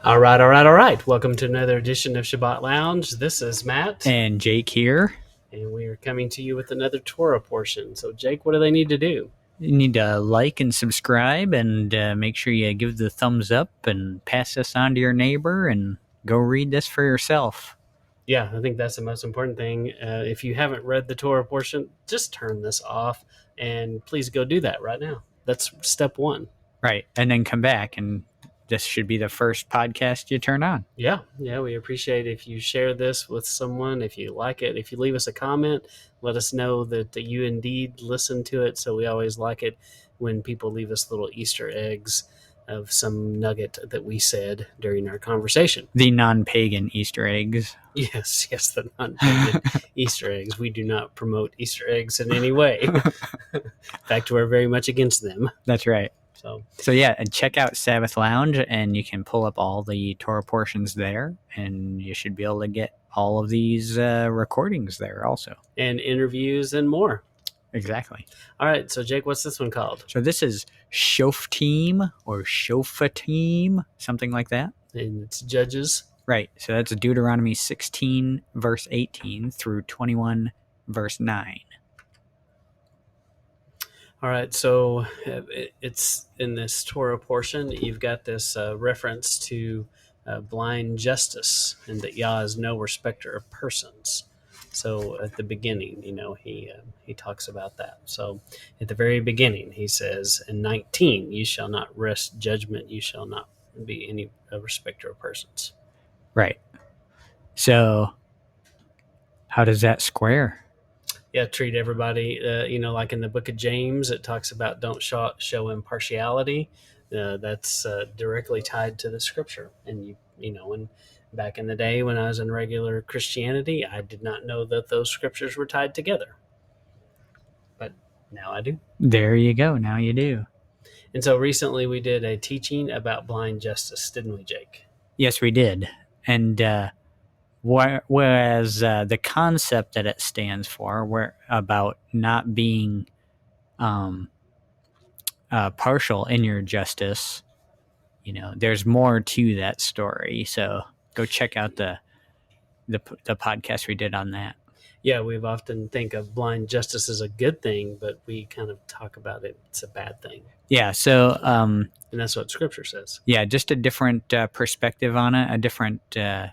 All right. Welcome to another edition of Shabbat Lounge. This is Matt. And Jake here. And we are coming to you with another Torah portion. So, Jake, what do they need to do? You need to like and subscribe and make sure you give the thumbs up and pass this on to your neighbor and go read this for yourself. Yeah, I think that's the most important thing. If you haven't read the Torah portion, just turn this off and please go do that right now. That's step one. Right. And then come back, and this should be the first podcast you turn on. Yeah, we appreciate if you share this with someone, if you like it. If you leave us a comment, let us know that you indeed listen to it. So we always like it when people leave us little Easter eggs of some nugget that we said during our conversation. The non-pagan Easter eggs. Yes, the non-pagan Easter eggs. We do not promote Easter eggs in any way. In fact, we're very much against them. That's right. So yeah, and check out Sabbath Lounge, and you can pull up all the Torah portions there, and you should be able to get all of these recordings there also. And interviews and more. Exactly. All right, so Jake, what's this one called? So this is Shoftim or Shofatim, something like that. And it's Judges. Right, so that's Deuteronomy 16, verse 18 through 21, verse 9. All right, so it's in this Torah portion, you've got this reference to blind justice and that Yah is no respecter of persons. So at the beginning, he talks about that. So at the very beginning, he says in 19, you shall not wrest judgment, you shall not be any respecter of persons. Right. So how does that square? Yeah, treat everybody, like in the book of James, it talks about don't show impartiality. That's directly tied to the scripture. And, when back in the day when I was in regular Christianity, I did not know that those scriptures were tied together. But now I do. There you go. Now you do. And so recently we did a teaching about blind justice, didn't we, Jake? Yes, we did. And whereas the concept that it stands for, about not being partial in your justice, there's more to that story. So go check out the podcast we did on that. Yeah, we've often think of blind justice as a good thing, but we kind of talk about it's a bad thing. Yeah, so and that's what Scripture says. Yeah, just a different perspective on it, a different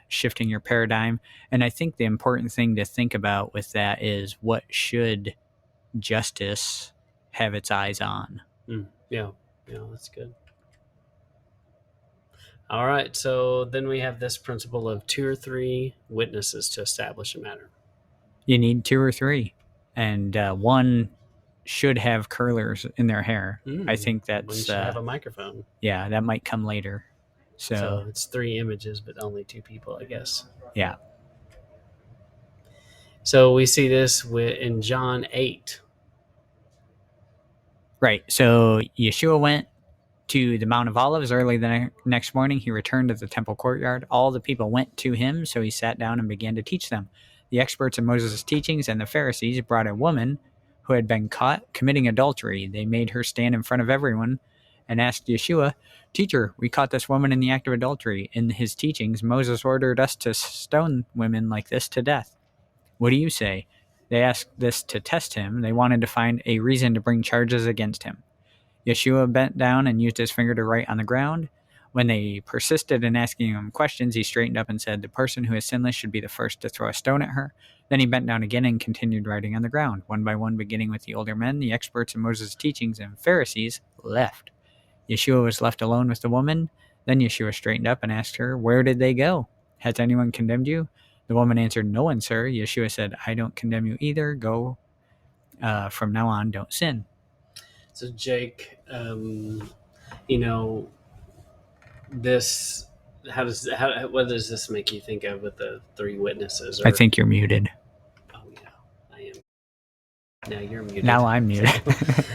shifting your paradigm. And I think the important thing to think about with that is, what should justice have its eyes on? Yeah, that's good. All right, so then we have this principle of 2 or 3 witnesses to establish a matter. You need 2 or 3, and one should have curlers in their hair. I think that's... One should have a microphone. Yeah, that might come later. So it's 3 images, but only 2 people, I guess. Yeah. So we see this in John 8. Right, so Yeshua went to the Mount of Olives early the next morning. He returned to the temple courtyard. All the people went to him, so he sat down and began to teach them. The experts in Moses' teachings and the Pharisees brought a woman who had been caught committing adultery. They made her stand in front of everyone and asked Yeshua, "Teacher, we caught this woman in the act of adultery. In his teachings, Moses ordered us to stone women like this to death. What do you say?" They asked this to test him. They wanted to find a reason to bring charges against him. Yeshua bent down and used his finger to write on the ground. When they persisted in asking him questions, he straightened up and said, "The person who is sinless should be the first to throw a stone at her." Then he bent down again and continued writing on the ground. One by one, beginning with the older men, the experts in Moses' teachings, and Pharisees left. Yeshua was left alone with the woman. Then Yeshua straightened up and asked her, "Where did they go? Has anyone condemned you?" The woman answered, "No one, sir." Yeshua said, "I don't condemn you either. Go. From now on, don't sin." So, Jake, this, what does this make you think of with the 3 witnesses? I think you're muted. Oh, yeah, I am. Now you're muted. Now I'm muted.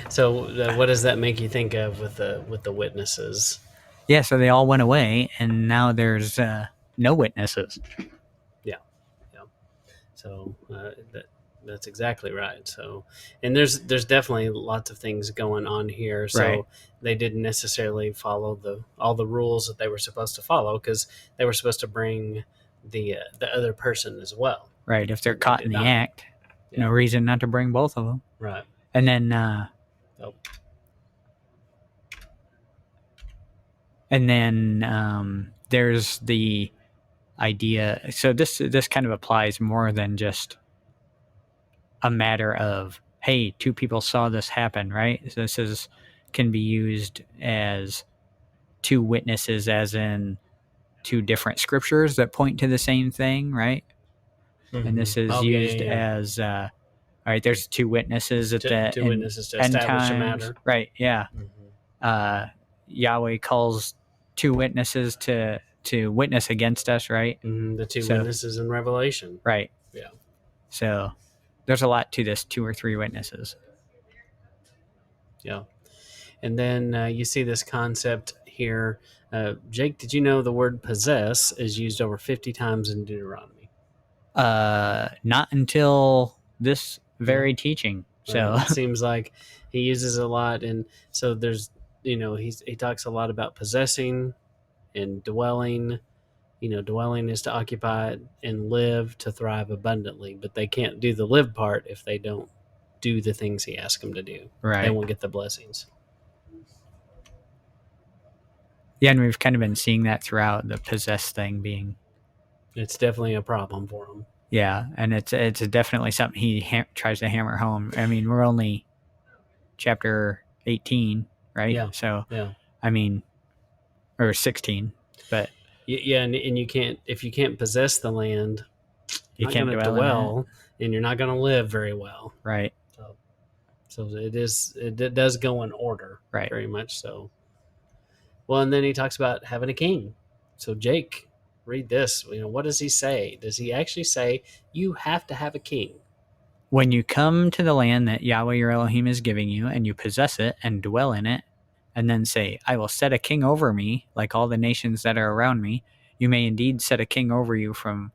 So what does that make you think of with the witnesses? Yeah, so they all went away, and now there's no witnesses. Yeah. So That's exactly right. So, and there's definitely lots of things going on here. So Right. they didn't necessarily follow all the rules that they were supposed to follow, because they were supposed to bring the other person as well. Right. If they're And they caught in did the not. act, no Yeah. reason not to bring both of them. Right. And then Oh. there's the idea. So this kind of applies more than just a matter of, hey, two people saw this happen, right? So this can be used as two witnesses, as in two different scriptures that point to the same thing, right? And this is Oh, yeah, yeah, used yeah. as all right, there's two witnesses at the Two witnesses to end establish a times, matter. right? Yeah. Mm-hmm. Yahweh calls two witnesses to witness against us, right? Mm-hmm. The two So witnesses in Revelation. right. Yeah. So there's a lot to this, two or three witnesses. Yeah. And then you see this concept here. Jake, did you know the word possess is used over 50 times in Deuteronomy? Not until this very teaching. Right. So It seems like he uses a lot. And so there's, he talks a lot about possessing and dwelling. Dwelling is to occupy and live, to thrive abundantly, but they can't do the live part if they don't do the things he asks them to do. right. They won't get the blessings. Yeah, and we've kind of been seeing that throughout, the possess thing being. It's definitely a problem for them. Yeah, and it's definitely something he tries to hammer home. I mean, we're only chapter 18, right? Yeah. So, Yeah. I mean, or 16, but Yeah, and you can't, if you can't possess the land, you you're not can't going to dwell in it. dwell, and you're not going to live very well. Right. So it does go in order, Right. very much so. Well, and then he talks about having a king. So Jake, read this. What does he say? Does he actually say you have to have a king? When you come to the land that Yahweh your Elohim is giving you, and you possess it and dwell in it, and then say, I will set a king over me, like all the nations that are around me, you may indeed set a king over you from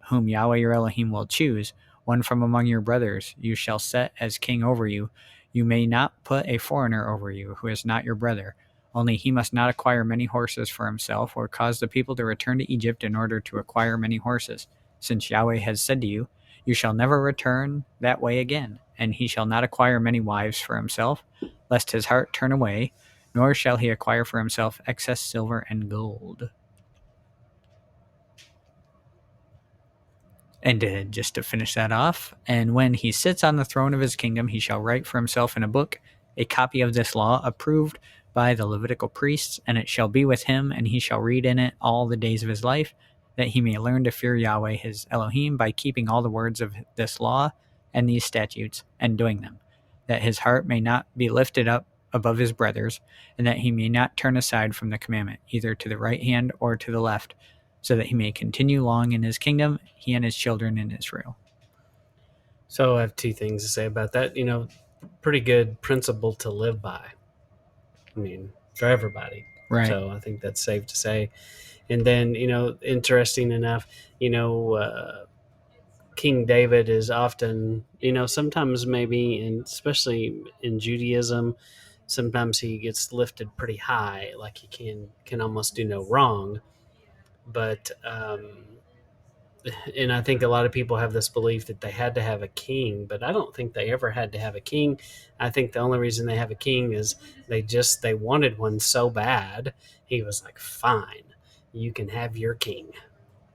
whom Yahweh your Elohim will choose, one from among your brothers you shall set as king over you. You may not put a foreigner over you, who is not your brother. Only he must not acquire many horses for himself, or cause the people to return to Egypt in order to acquire many horses, since Yahweh has said to you, you shall never return that way again, and he shall not acquire many wives for himself, lest his heart turn away, nor shall he acquire for himself excess silver and gold. And just to finish that off, and when he sits on the throne of his kingdom, he shall write for himself in a book a copy of this law, approved by the Levitical priests, and it shall be with him, and he shall read in it all the days of his life, that he may learn to fear Yahweh his Elohim by keeping all the words of this law and these statutes, and doing them, that his heart may not be lifted up above his brothers, and that he may not turn aside from the commandment, either to the right hand or to the left, so that he may continue long in his kingdom, he and his children in Israel. So I have two things to say about that. Pretty good principle to live by. I mean, for everybody. Right. So I think that's safe to say. And then, interesting enough, King David is often, sometimes maybe, and especially in Judaism, sometimes he gets lifted pretty high, like he can almost do no wrong. But and I think a lot of people have this belief that they had to have a king, but I don't think they ever had to have a king. I think the only reason they have a king is they wanted one so bad. He was like, fine, you can have your king,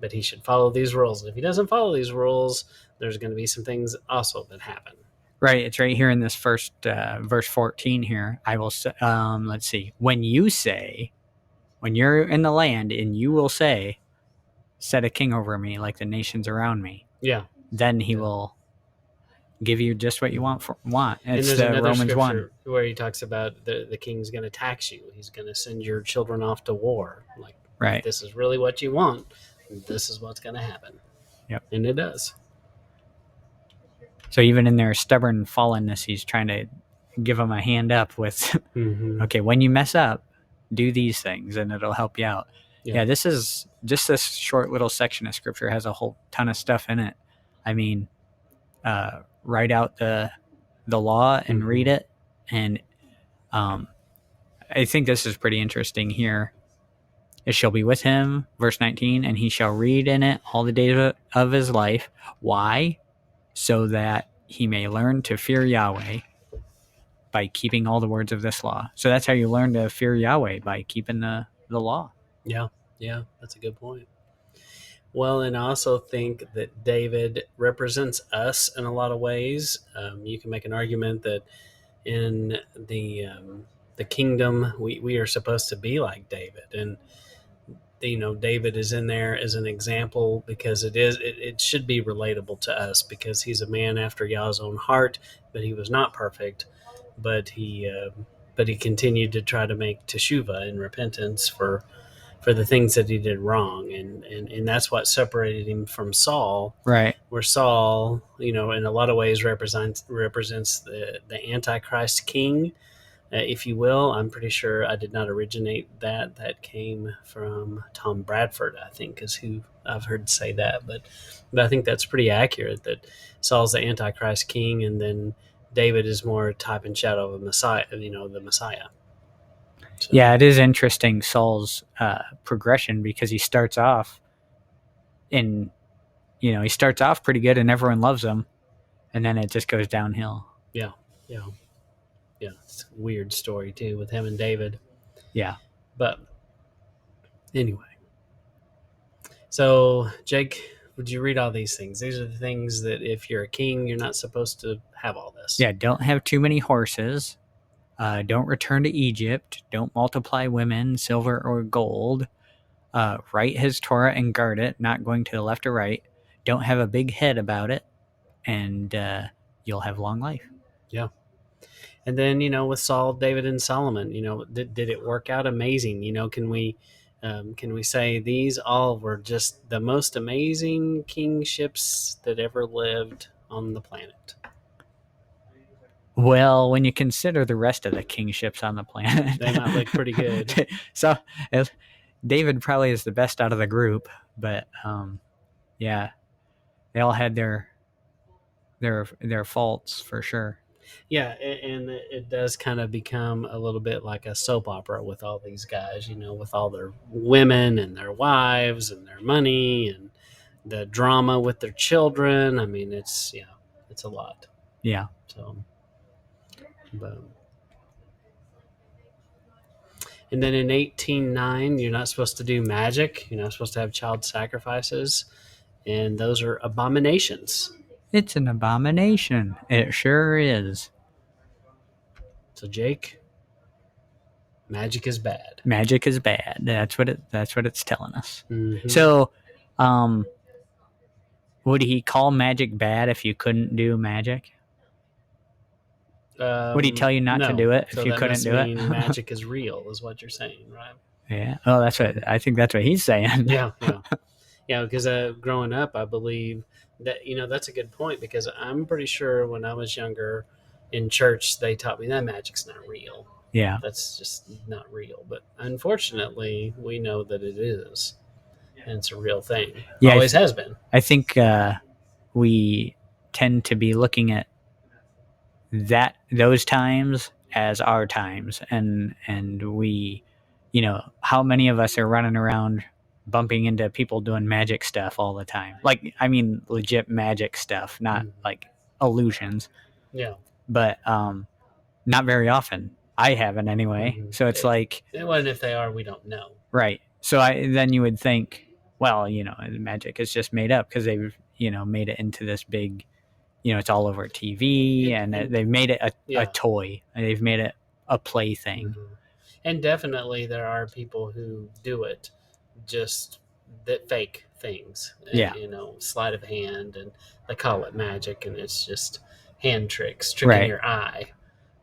but he should follow these rules. And if he doesn't follow these rules, there's going to be some things also that happen. Right. It's right here in this first verse 14 here. I will say, let's see. When you're in the land and you will say, set a king over me like the nations around me. Yeah. Then he will give you just what you want. And It's there's the another Romans scripture 1. where he talks about the king's going to tax you. He's going to send your children off to war. Like, right. If this is really what you want, this is what's going to happen. Yep. And it does. So even in their stubborn fallenness, he's trying to give them a hand up with, okay, when you mess up, do these things and it'll help you out. Yeah, this is just this short little section of scripture has a whole ton of stuff in it. I mean, write out the law and Mhm. read it. And I think this is pretty interesting here. It shall be with him, verse 19, and he shall read in it all the days of his life. Why? So that he may learn to fear Yahweh by keeping all the words of this law. So that's how you learn to fear Yahweh, by keeping the law. Yeah, that's a good point. Well, and I also think that David represents us in a lot of ways. You can make an argument that in the kingdom, we are supposed to be like David, and David is in there as an example because it should be relatable to us because he's a man after Yah's own heart, but he was not perfect, but he continued to try to make teshuvah and repentance for the things that he did wrong, and that's what separated him from Saul. Right. Where Saul, in a lot of ways represents the Antichrist king, if you will. I'm pretty sure I did not originate that. That came from Tom Bradford, I think, is who I've heard say that. But I think that's pretty accurate. That Saul's the Antichrist king, and then David is more type and shadow of a Messiah. The Messiah. So, Yeah, it is interesting, Saul's progression, because he starts off pretty good and everyone loves him, and then it just goes downhill. yeah. It's a weird story too with him and David. Yeah. But anyway, so Jake, would you read all these things? These are the things that if you're a king, you're not supposed to have all this. Yeah, don't have too many horses. Don't return to Egypt. Don't multiply women, silver or gold. Write his Torah and guard it, not going to the left or right. Don't have a big head about it, and you'll have long life. Yeah. And then, with Saul, David, and Solomon, did it work out amazing? Can we say these all were just the most amazing kingships that ever lived on the planet? Well, when you consider the rest of the kingships on the planet, They might look pretty good. So David probably is the best out of the group, but yeah, they all had their faults for sure. Yeah, and it does kind of become a little bit like a soap opera with all these guys, with all their women and their wives and their money and the drama with their children. I mean, it's a lot. Yeah. So, but, and then in 18:9, you're not supposed to do magic. You're not supposed to have child sacrifices, and those are abominations. It's an abomination. It sure is. So, Jake, magic is bad. Magic is bad. That's what it's telling us. Mm-hmm. So, would he call magic bad if you couldn't do magic? Would he tell you not to do it if you couldn't do it? Magic is real, is what you're saying, right? Yeah. Oh, I think that's what he's saying. Yeah. Because growing up, I believe that that's a good point, because I'm pretty sure when I was younger in church, they taught me that magic's not real. Yeah. That's just not real. But unfortunately, we know that it is, and it's a real thing. Yeah, Always has been. I think we tend to be looking at those times as our times, and we, how many of us are running around bumping into people doing magic stuff all the time? Like, I mean, legit magic stuff, not like illusions. Yeah. But not very often. I haven't anyway. So it's like, and if they are, we don't know. Right. So then you would think, well, magic is just made up because they've made it into this big, it's all over TV, and they've made it a toy. They've made it a plaything. Mm-hmm. And definitely there are people who do it just that fake things. Yeah. Sleight of hand, and they call it magic, and it's just hand tricking your eye.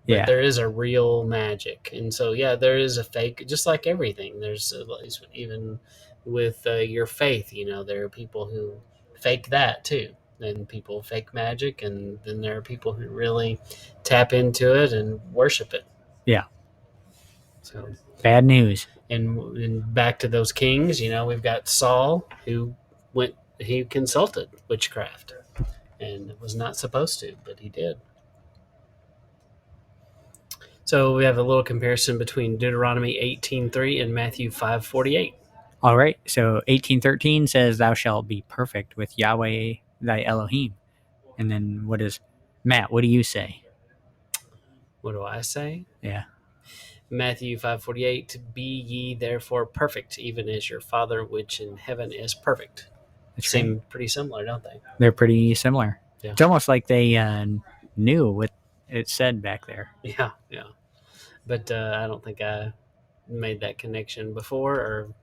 But there is a real magic. And so, there is a fake, just like everything. There's even with your faith, there are people who fake that too. And people fake magic, and then there are people who really tap into it and worship it. Yeah. So bad news. And back to those kings, we've got Saul, who he consulted witchcraft, and was not supposed to, but he did. So we have a little comparison between Deuteronomy 18:3 and Matthew 5:48. All right. So 18:13 says, "Thou shalt be perfect with Yahweh thy Elohim." And then what is Matt? What do you say? What do I say? Yeah, Matthew 5:48, be ye therefore perfect, even as your Father which in heaven is perfect. that's Seem great. pretty similar, don't they? They're pretty similar. Yeah. It's almost like they knew what it said back there. Yeah, yeah. But I don't think I made that connection before, or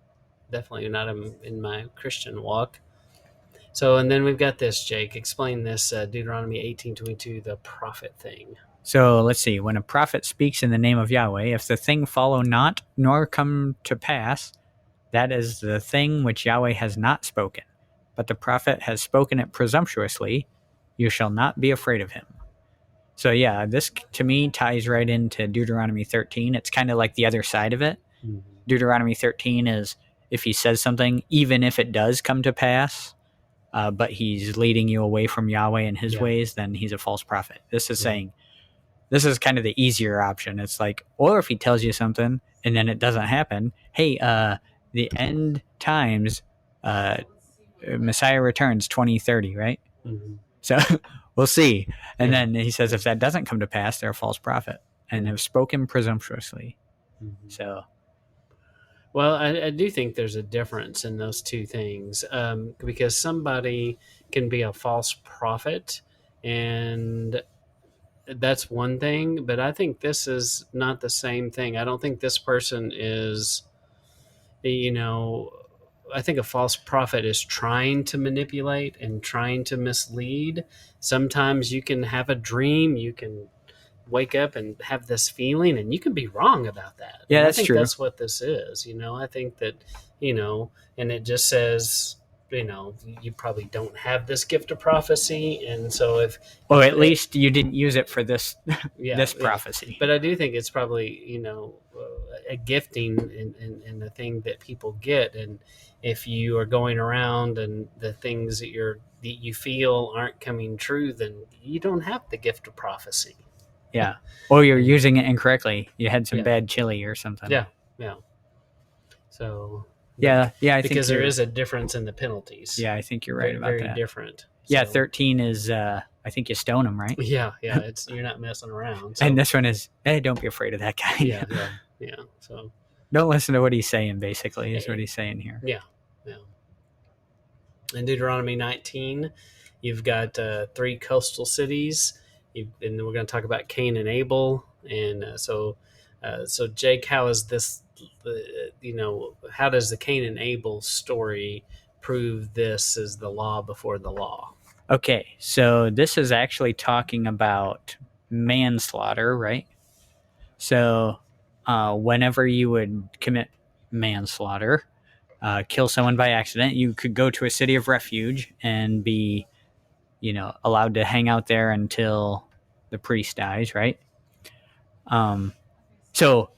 definitely not in my Christian walk. So, and then we've got this, Jake. Explain this Deuteronomy 18:22, the prophet thing. So let's see. When a prophet speaks in the name of Yahweh, if the thing follow not, nor come to pass, that is the thing which Yahweh has not spoken. But the prophet has spoken it presumptuously. You shall not be afraid of him. So yeah, this to me ties right into Deuteronomy 13. It's kind of like the other side of it. Mm-hmm. Deuteronomy 13 is if he says something, even if it does come to pass, but he's leading you away from Yahweh and his ways, then he's a false prophet. This is saying, this is kind of the easier option. It's like, or if he tells you something and then it doesn't happen, hey, the end times, Messiah returns 2030, right? Mm-hmm. So we'll see. And then he says, if that doesn't come to pass, they're a false prophet and have spoken presumptuously. Mm-hmm. So, well, I do think there's a difference in those two things, because somebody can be a false prophet, and that's one thing, but I think this is not the same thing. I don't think this person is, I think a false prophet is trying to manipulate and trying to mislead. Sometimes you can have a dream, you can wake up and have this feeling, and you can be wrong about that. yeah, And I that's think true. that's what this is. I think that, and it just says, you probably don't have this gift of prophecy, and so Or at least you didn't use it for this this yeah. prophecy. But I do think it's probably a gifting and a thing that people get, and if you are going around and the things that you feel aren't coming true, then you don't have the gift of prophecy. Yeah. Or you're using it incorrectly. You had some bad chili or something. Yeah, yeah. So Yeah, I think because there is a difference in the penalties. Yeah, I think you're right about very that. different. Yeah, So, 13 is I think you stone him, right? yeah. It's you're not messing around. So, And this one is, hey, don't be afraid of that guy. yeah. So Don't listen to what he's saying, basically, is what he's saying here. yeah. In Deuteronomy 19, you've got 3 coastal cities, and then we're going to talk about Cain and Abel. And so Jake, how is this? How does the Cain and Abel story prove this is the law before the law? Okay, so this is actually talking about manslaughter, right? So whenever you would commit manslaughter, kill someone by accident, you could go to a city of refuge and be, allowed to hang out there until the priest dies, right? So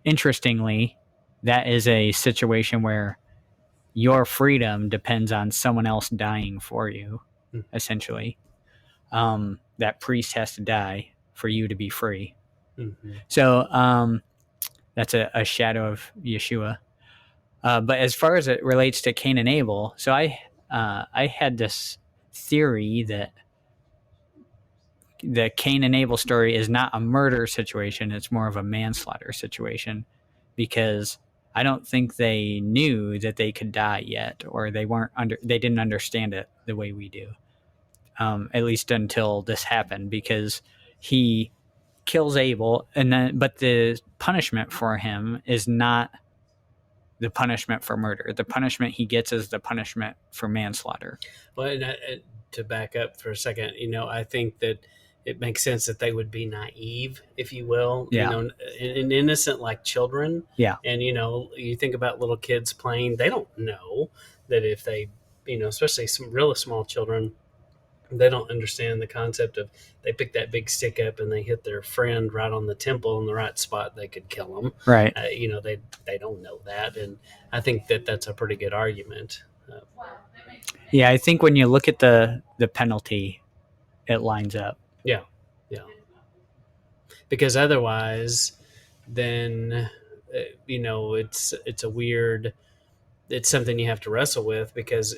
interestingly, that is a situation where your freedom depends on someone else dying for you, essentially. That priest has to die for you to be free. Mm-hmm. So that's a shadow of Yeshua. But as far as it relates to Cain and Abel, so I had this theory that the Cain and Abel story is not a murder situation; it's more of a manslaughter situation, because I don't think they knew that they could die yet, or they didn't understand it the way we do, at least until this happened, because he kills Abel, but the punishment for him is not the punishment for murder. The punishment he gets is the punishment for manslaughter. Well, and to back up for a second, I think that it makes sense that they would be naive, if you will, and innocent like children. Yeah. And, you think about little kids playing, they don't know that if they, especially some really small children, they don't understand the concept of they pick that big stick up and they hit their friend right on the temple in the right spot, they could kill them. Right. They don't know that. And I think that that's a pretty good argument. Yeah, I think when you look at the penalty, it lines up. Yeah, yeah. Because otherwise, then it's a weird. It's something you have to wrestle with because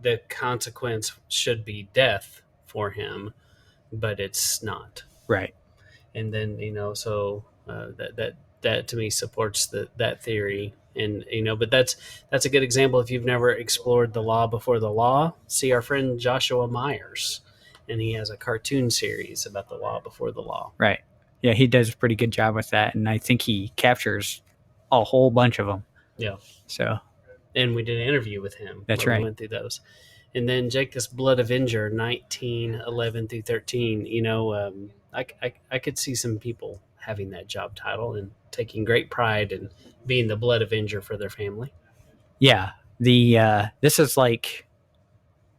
the consequence should be death for him, but it's not. Right. And then so that to me supports that theory. And but that's a good example. If you've never explored the law before the law, see our friend Joshua Myers, and he has a cartoon series about the law before the law. Right. Yeah, he does a pretty good job with that, and I think he captures a whole bunch of them. Yeah. So And we did an interview with him That's where right. we went through those. And then Jake, this Blood Avenger, 1911 through 13. I could see some people having that job title and taking great pride in being the Blood Avenger for their family. Yeah, this is like,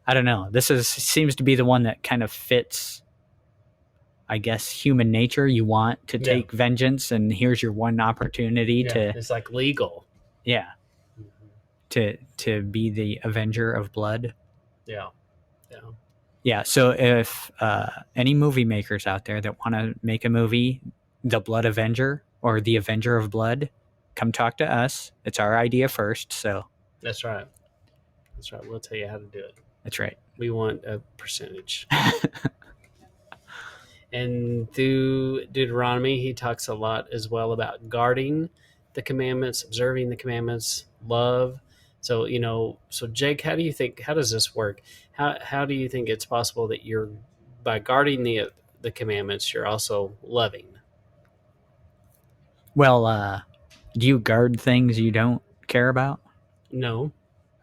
I don't know. This seems to be the one that kind of fits, I guess, human nature. You want to take vengeance, and here's your one opportunity to. It's like legal. Yeah. To be the avenger of blood. Yeah. Yeah. Yeah. So if any movie makers out there that want to make a movie, The Blood Avenger or The Avenger of Blood, come talk to us. It's our idea first. So That's right. That's right. We'll tell you how to do it. That's right. We want a percentage. And through Deuteronomy, he talks a lot as well about guarding the commandments, observing the commandments, love. So, so Jake, how does this work? How do you think it's possible that you're, by guarding the commandments, you're also loving? Well, do you guard things you don't care about? No.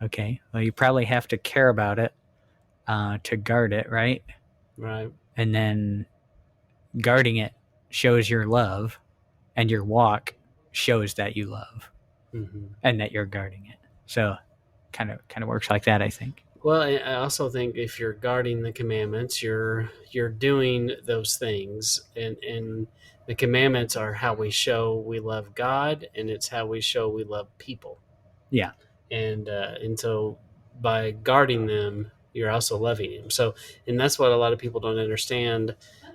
Okay. Well, you probably have to care about it to guard it, right? Right. And then guarding it shows your love, and your walk shows that you love, and that you're guarding it. So kind of works like that, I think. Well, I also think if you're guarding the commandments, you're doing those things, and the commandments are how we show we love God, and it's how we show we love people. Yeah. And so by guarding them, you're also loving him. So, and that's what a lot of people don't understand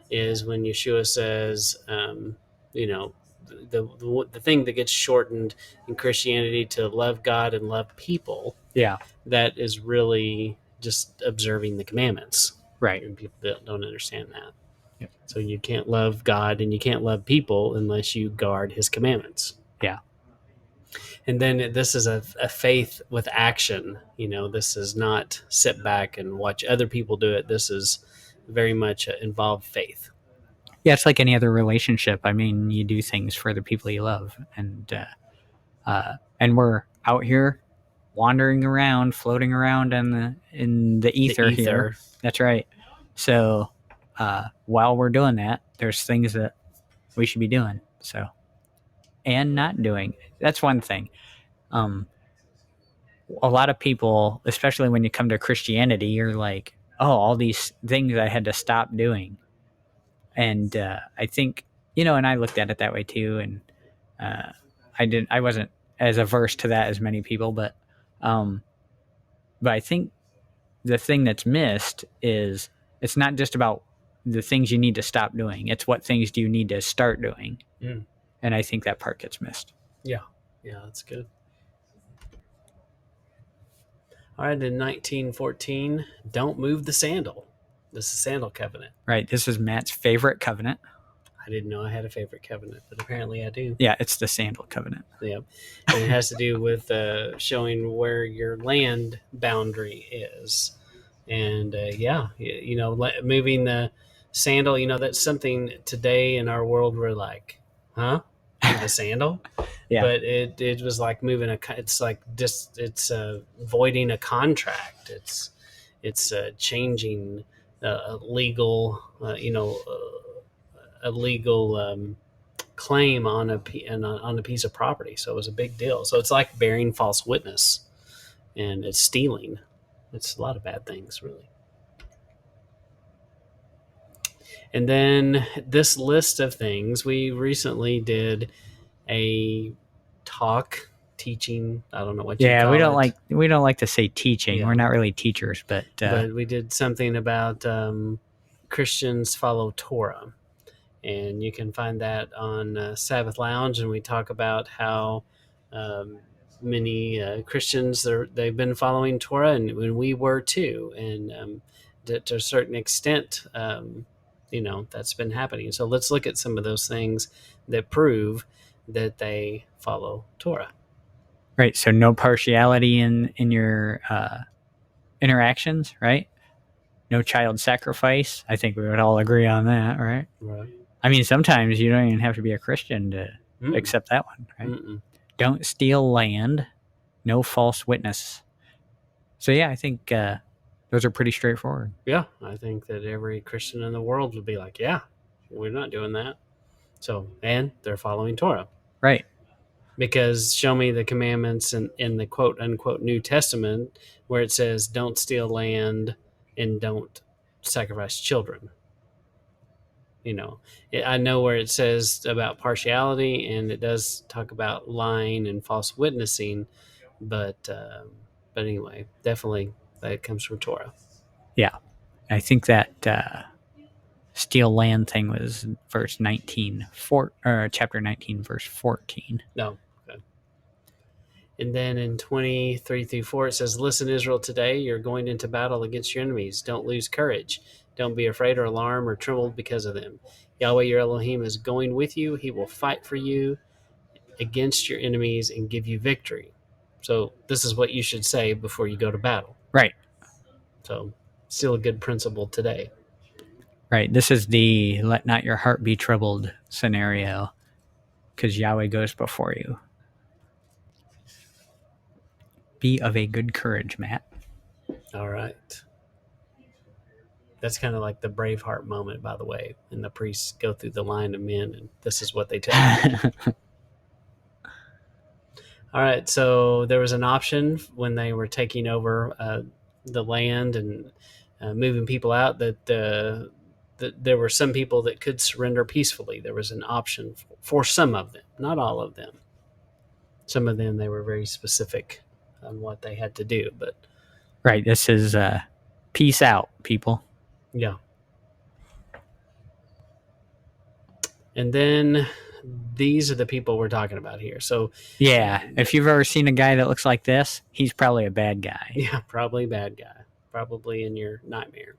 is when Yeshua says, the thing that gets shortened in Christianity to love God and love people. Yeah. That is really just observing the commandments. Right. And people don't understand that. Yep. So you can't love God and you can't love people unless you guard his commandments. Yeah. And then this is a faith with action. This is not sit back and watch other people do it. This is very much involved faith. Yeah, it's like any other relationship. I mean, you do things for the people you love, and we're out here wandering around, floating around in the ether here. That's right. So while we're doing that, there's things that we should be doing. So, and not doing. That's one thing. A lot of people, especially when you come to Christianity, you're like, oh, all these things I had to stop doing. And I think, and I looked at it that way too. And I wasn't as averse to that as many people, but I think the thing that's missed is it's not just about the things you need to stop doing. It's what things do you need to start doing. And I think that part gets missed. Yeah. Yeah, that's good. All right, in 1914, don't move the sandal. This is sandal covenant. Right. This is Matt's favorite covenant. I didn't know I had a favorite covenant, but apparently I do. Yeah, it's the sandal covenant. Yep. And it has to do with showing where your land boundary is. And moving the sandal, that's something today in our world we're like, huh? The sandal? Yeah. But it was like moving it's like just, it's voiding a contract. It's changing a legal, claim on a piece of property. So it was a big deal. So it's like bearing false witness, and it's stealing. It's a lot of bad things, really. And then this list of things, we recently did a talk teaching. I don't know what you Yeah, call it. we don't like to say teaching. Yeah. We're not really teachers, but We did something about Christians follow Torah, and you can find that on Sabbath Lounge. And we talk about how um, many Christians they've been following Torah, and when we were too, and to a certain extent, that's been happening. So let's look at some of those things that prove that they follow Torah. right. So no partiality in your interactions, right? No child sacrifice. I think we would all agree on that, right? Right. I mean, sometimes you don't even have to be a Christian to Mm. accept that one, right? Mm-mm. Don't steal land. No false witness. So yeah, I think those are pretty straightforward. Yeah, I think that every Christian in the world would be like, yeah, we're not doing that. So, and they're following Torah. Right. Because show me the commandments in the quote unquote New Testament where it says, don't steal land and don't sacrifice children. I know where it says about partiality, and it does talk about lying and false witnessing, but anyway, definitely that comes from Torah. Yeah. I think that steal land thing was verse 19, chapter 19, verse 14. No. Okay. And then in 23-4, it says, listen, Israel, today you're going into battle against your enemies. Don't lose courage. Don't be afraid or alarmed or trembled because of them. Yahweh your Elohim is going with you. He will fight for you against your enemies and give you victory. So this is what you should say before you go to battle. Right. So still a good principle today. Right. This is the let not your heart be troubled scenario because Yahweh goes before you. Be of a good courage, Matt. All right. That's kind of like the Braveheart moment, by the way. And the priests go through the line of men, and this is what they tell them. All right. So there was an option when they were taking over the land and moving people out that there were some people that could surrender peacefully. There was an option for some of them, not all of them. Some of them, they were very specific on what they had to do. But right. This is peace out, people. yeah. And then these are the people we're talking about here. So yeah, if you've ever seen a guy that looks like this, he's probably a bad guy. Yeah, probably a bad guy. Probably in your nightmare.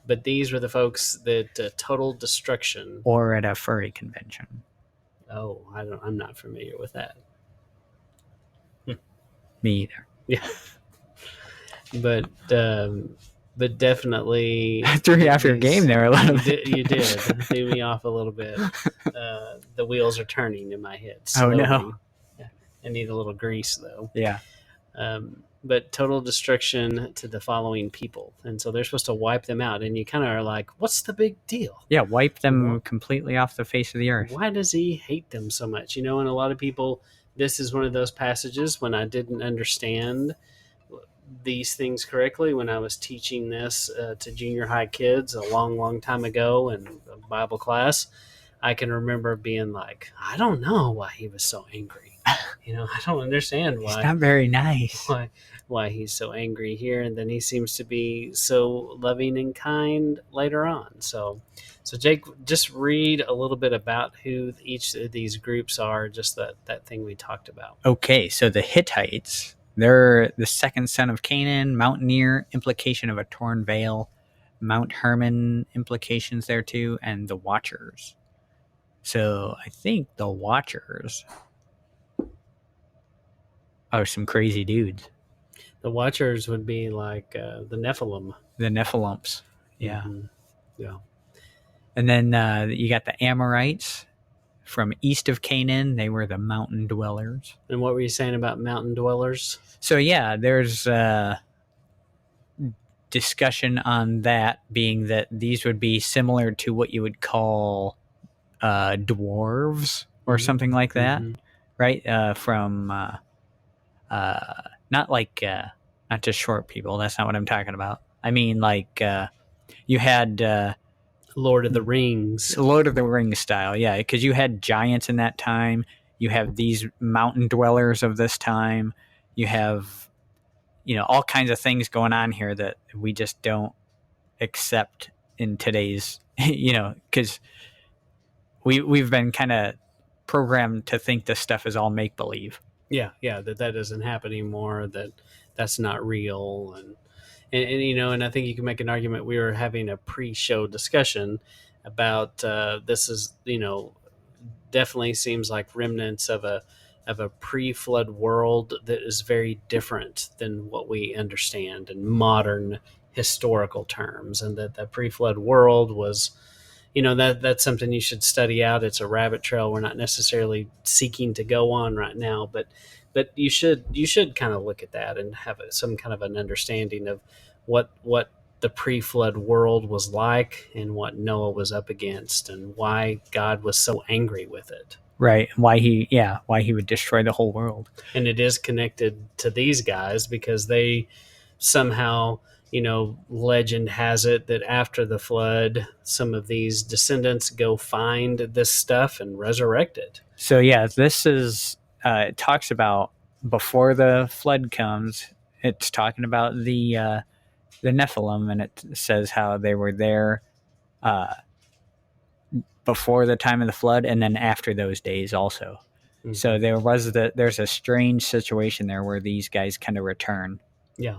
But these were the folks that total destruction. Or at a furry convention. Oh, I'm not familiar with that. Me either. Yeah. But definitely threw you off your game there a little bit. You did. Threw me off a little bit. The wheels are turning in my head slowly. Oh no. Yeah. I need a little grease though. Yeah. But total destruction to the following people. And so they're supposed to wipe them out. And you kind of are like, what's the big deal? Yeah, wipe them completely off the face of the earth. Why does he hate them so much? And a lot of people, this is one of those passages when I didn't understand these things correctly when I was teaching this to junior high kids a long, long time ago in a Bible class. I can remember being like, I don't know why he was so angry. I don't understand why. He's not very nice. Why he's so angry here, and then he seems to be so loving and kind later on. So Jake, just read a little bit about who each of these groups are, just that thing we talked about. Okay, so the Hittites, they're the second son of Canaan, mountaineer, implication of a torn veil, Mount Hermon implications there too, and the Watchers. So I think the Watchers are some crazy dudes. The Watchers would be like the Nephilim. The Nephilims. Yeah. Mm-hmm. Yeah. And then you got the Amorites from east of Canaan. They were the mountain dwellers. And what were you saying about mountain dwellers? So yeah, there's discussion on that, being that these would be similar to what you would call dwarves or something like that, right? From not like not just short people. That's not what I'm talking about. I mean, like you had Lord of the Rings style, yeah, because you had giants in that time. you have these mountain dwellers of this time. You have, all kinds of things going on here that we just don't accept in today's, because we've been kind of programmed to think this stuff is all make believe. Yeah, that doesn't happen anymore. That's not real, and I think you can make an argument. We were having a pre-show discussion about this is definitely seems like remnants of a pre-flood world that is very different than what we understand in modern historical terms, and that the pre-flood world was that's something you should study out. It's a rabbit trail we're not necessarily seeking to go on right now, but you should kind of look at that and have some kind of an understanding of what the pre-flood world was like and what Noah was up against and why God was so angry with it. Right. Why he would destroy the whole world. And it is connected to these guys because they somehow, legend has it that after the flood, some of these descendants go find this stuff and resurrect it. So this is it talks about before the flood comes. It's talking about the Nephilim, and it says how they were there before the time of the flood, and then after those days also. Mm-hmm. So there's a strange situation there where these guys kind of return. Yeah.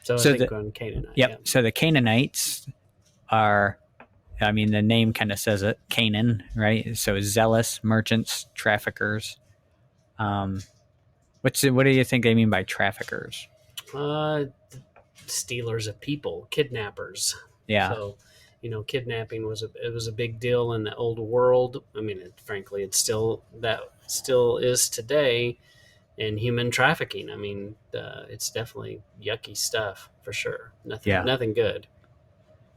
So I think on Canaanite. Yep. Yeah. So the Canaanites are, the name kind of says it, Canaan, right? So zealous, merchants, traffickers. What do you think they mean by traffickers? Stealers of people, kidnappers. Yeah. So, kidnapping was a big deal in the old world. Frankly, it still is today. And human trafficking. It's definitely yucky stuff for sure. Nothing good.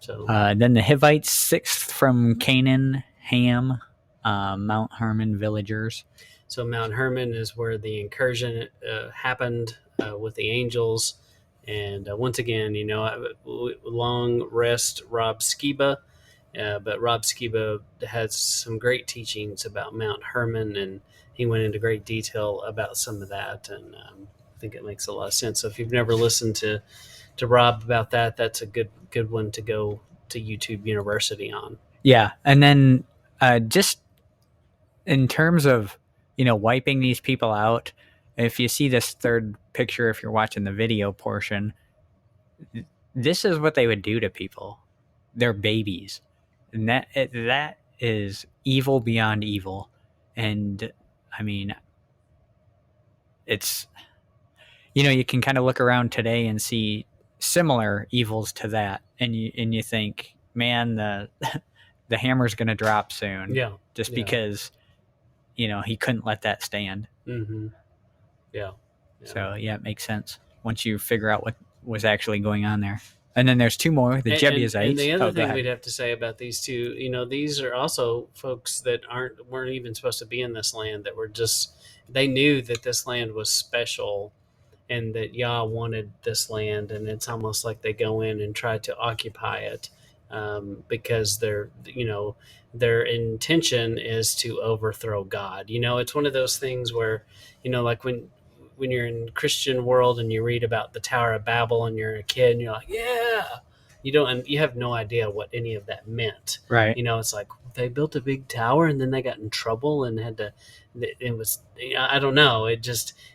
So then the Hivites, 6th from Canaan, Ham, Mount Hermon villagers. So Mount Hermon is where the incursion happened with the angels. And once again, long rest Rob Skiba. But Rob Skiba has some great teachings about Mount Hermon, and he went into great detail about some of that, and I think it makes a lot of sense. So if you've never listened to Rob about that, that's a good one to go to YouTube University on. Yeah, and then just in terms of wiping these people out, if you see this third picture, if you're watching the video portion, this is what they would do to people. They're babies, and that is evil beyond evil. And it's, you can kind of look around today and see similar evils to that, and you think, man, the hammer's going to drop soon. Yeah. Just because, he couldn't let that stand. Mm-hmm. Yeah. So it makes sense once you figure out what was actually going on there. And then there's two more, the Jebusites. And the other thing we'd have to say about these two, these are also folks that weren't even supposed to be in this land, that were just, they knew that this land was special and that Yah wanted this land. And it's almost like they go in and try to occupy it because their intention is to overthrow God. It's one of those things where, like when you're in the Christian world and you read about the Tower of Babel and you're a kid and you're like, yeah, you have no idea what any of that meant. Right. It's like they built a big tower and then they got in trouble and it was, I don't know. It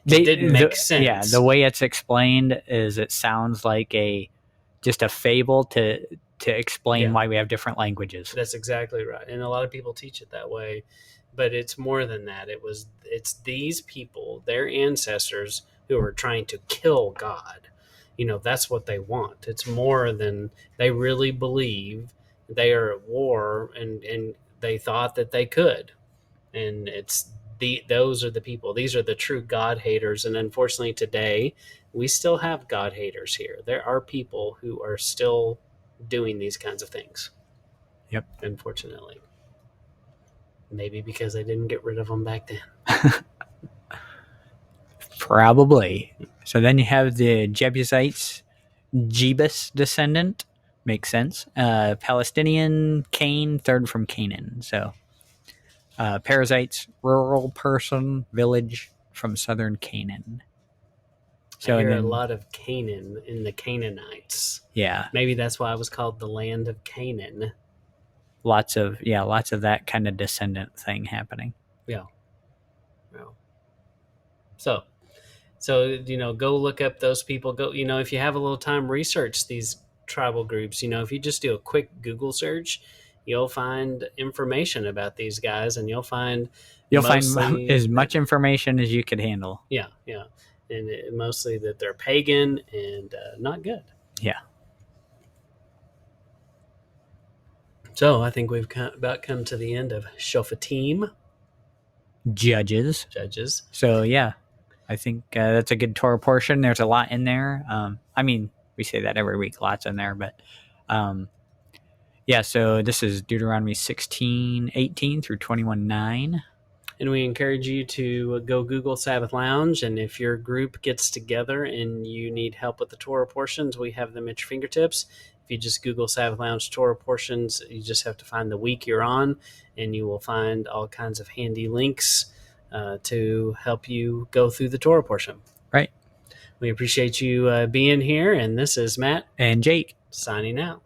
didn't make sense. Yeah. The way it's explained is it sounds like just a fable to explain why we have different languages. That's exactly right. And a lot of people teach it that way. But it's more than that. It's these people, their ancestors, who are trying to kill God. That's what they want. It's more than they really believe. They are at war, and they thought that they could. And those are the people. These are the true God haters. And unfortunately, today we still have God haters here. There are people who are still doing these kinds of things. Yep. Unfortunately. Maybe because they didn't get rid of them back then. Probably. So then you have the Jebusites, Jebus descendant. Makes sense. Palestinian, Cain, 3rd from Canaan. So Perizzites, rural person, village from southern Canaan. I hear a lot of Canaan in the Canaanites. Yeah, Maybe that's why it was called the land of Canaan. lots of that kind of descendant thing happening. Yeah. So, go look up those people. Go, if you have a little time, research these tribal groups. If you just do a quick Google search, you'll find information about these guys, and you'll find as much information as you could handle. Yeah, and mostly that they're pagan and not good. Yeah. So I think we've about come to the end of Shophatim. Judges. So yeah, I think that's a good Torah portion. There's a lot in there. We say that every week, lots in there, but so this is Deuteronomy 16:18 through 21:9. And we encourage you to go Google Sabbath Lounge. And if your group gets together and you need help with the Torah portions, we have them at your fingertips. If you just Google Sabbath Lounge Torah portions, you just have to find the week you're on, and you will find all kinds of handy links to help you go through the Torah portion. Right. We appreciate you being here. And this is Matt and Jake signing out.